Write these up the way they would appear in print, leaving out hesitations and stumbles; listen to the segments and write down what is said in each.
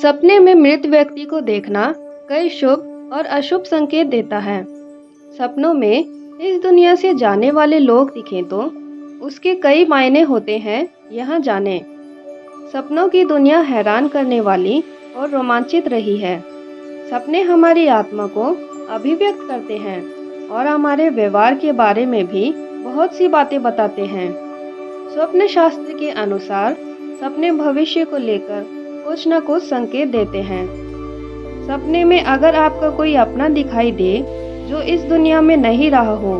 सपने में मृत व्यक्ति को देखना कई शुभ और अशुभ संकेत देता है। सपनों में इस दुनिया से जाने वाले लोग दिखें तो उसके कई मायने होते हैं, यहाँ जानें। सपनों की दुनिया हैरान करने वाली और रोमांचित रही है। सपने हमारी आत्मा को अभिव्यक्त करते हैं और हमारे व्यवहार के बारे में भी बहुत सी बातें बताते हैं। स्वप्न शास्त्र के अनुसार सपने भविष्य को लेकर कुछ न कुछ संकेत देते हैं। सपने में अगर आपका कोई अपना दिखाई दे जो इस दुनिया में नहीं रहा हो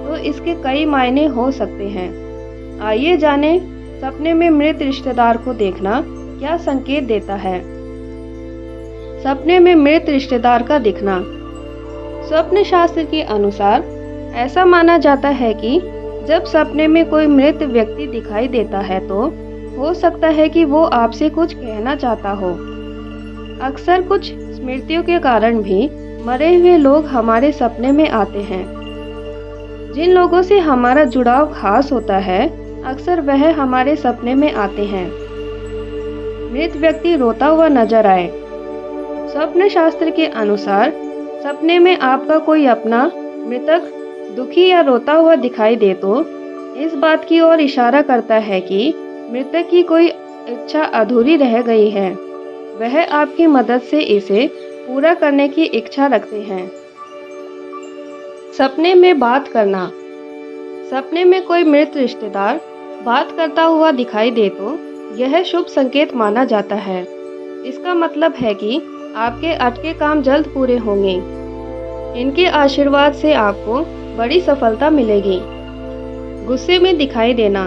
तो इसके कई मायने हो सकते हैं। आइए जानें, सपने में मृत रिश्तेदार को देखना क्या संकेत देता है। सपने में मृत रिश्तेदार का दिखना। स्वप्न शास्त्र के अनुसार ऐसा माना जाता है कि जब सपने में कोई मृत व्यक्ति दिखाई देता है तो हो सकता है कि वो आपसे कुछ कहना चाहता हो। अक्सर कुछ स्मृतियों के कारण भी मरे हुए लोग हमारे सपने में आते हैं। जिन लोगों से हमारा जुड़ाव खास होता है, अक्सर वह हमारे सपने में आते हैं। मृत व्यक्ति रोता हुआ नजर आए। स्वप्न शास्त्र के अनुसार सपने में आपका कोई अपना मृतक दुखी या रोता हुआ दिखाई दे तो इस बात की ओर इशारा करता है कि मृतक की कोई इच्छा अधूरी रह गई है। वह आपकी मदद से इसे पूरा करने की इच्छा रखते हैं। सपने में बात करना। सपने में कोई मृत रिश्तेदार बात करता हुआ दिखाई दे तो यह शुभ संकेत माना जाता है। इसका मतलब है कि आपके अटके काम जल्द पूरे होंगे। इनके आशीर्वाद से आपको बड़ी सफलता मिलेगी। गुस्से में दिखाई देना।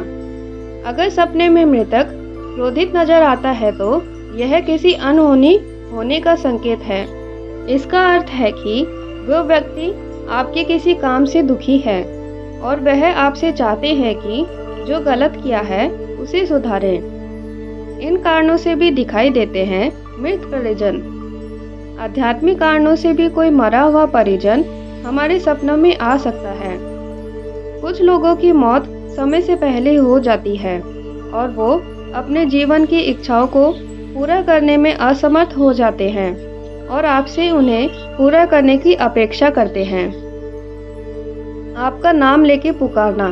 अगर सपने में मृतक क्रोधित नजर आता है तो यह किसी अनहोनी होने का संकेत है। इसका अर्थ है कि वह व्यक्ति आपके किसी काम से दुखी है और वह आपसे चाहते हैं कि जो गलत किया है उसे सुधारें। इन कारणों से भी दिखाई देते हैं मृत परिजन। आध्यात्मिक कारणों से भी कोई मरा हुआ परिजन हमारे सपनों में आ सकता है। कुछ लोगों की मौत समय से पहले हो जाती है और वो अपने जीवन की इच्छाओं को पूरा करने में असमर्थ हो जाते हैं और आपसे उन्हें पूरा करने की अपेक्षा करते हैं। आपका नाम लेके पुकारना।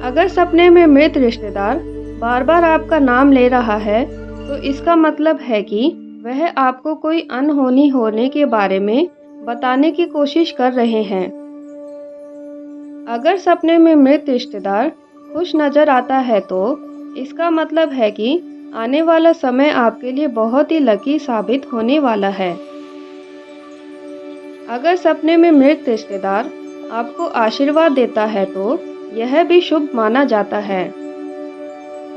अगर सपने में मृत रिश्तेदार बार बार आपका नाम ले रहा है तो इसका मतलब है कि वह आपको कोई अनहोनी होने के बारे में बताने की कोशिश कर रहे हैं। अगर सपने में मृत रिश्तेदार खुश नजर आता है तो इसका मतलब है कि आने वाला समय आपके लिए बहुत ही लकी साबित होने वाला है। अगर सपने में मृत रिश्तेदार आपको आशीर्वाद देता है तो यह भी शुभ माना जाता है।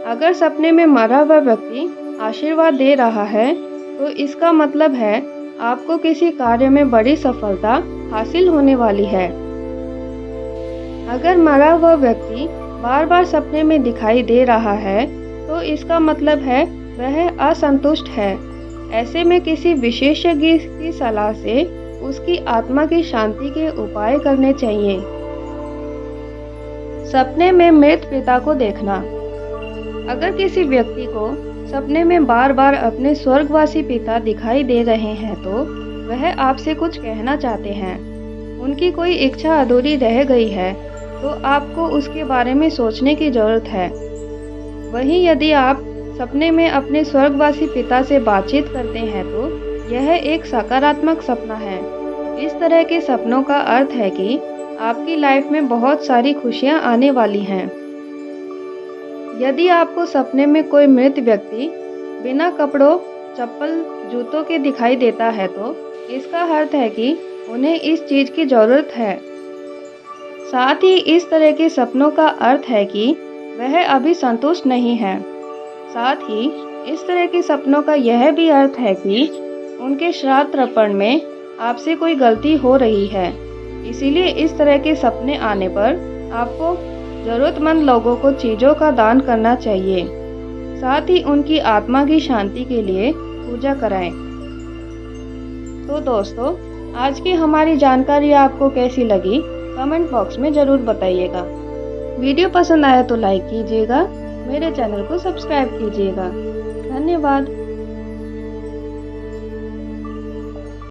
अगर सपने में मरा हुआ व्यक्ति आशीर्वाद दे रहा है तो इसका मतलब है आपको किसी कार्य में बड़ी सफलता हासिल होने वाली है। अगर मरा हुआ व्यक्ति बार बार सपने में दिखाई दे रहा है तो इसका मतलब है वह असंतुष्ट है। ऐसे में किसी विशेषज्ञ की सलाह से उसकी आत्मा की शांति के उपाय करने चाहिए। सपने में मृत पिता को देखना। अगर किसी व्यक्ति को सपने में बार बार अपने स्वर्गवासी पिता दिखाई दे रहे हैं तो वह आपसे कुछ कहना चाहते हैं। उनकी कोई इच्छा अधूरी रह गई है तो आपको उसके बारे में सोचने की जरूरत है। वहीं यदि आप सपने में अपने स्वर्गवासी पिता से बातचीत करते हैं तो यह एक सकारात्मक सपना है। इस तरह के सपनों का अर्थ है कि आपकी लाइफ में बहुत सारी खुशियां आने वाली हैं। यदि आपको सपने में कोई मृत व्यक्ति बिना कपड़ों, चप्पल, जूतों के दिखाई देता है तो इसका अर्थ है कि उन्हें इस चीज़ की ज़रूरत है। साथ ही इस तरह के सपनों का अर्थ है कि वह अभी संतुष्ट नहीं है। साथ ही इस तरह के सपनों का यह भी अर्थ है कि उनके श्राद्ध तर्पण में आपसे कोई गलती हो रही है। इसीलिए इस तरह के सपने आने पर आपको ज़रूरतमंद लोगों को चीज़ों का दान करना चाहिए। साथ ही उनकी आत्मा की शांति के लिए पूजा कराएं। तो दोस्तों, आज की हमारी जानकारी आपको कैसी लगी कमेंट बॉक्स में ज़रूर बताइएगा। वीडियो पसंद आया तो लाइक कीजिएगा, मेरे चैनल को सब्सक्राइब कीजिएगा। धन्यवाद।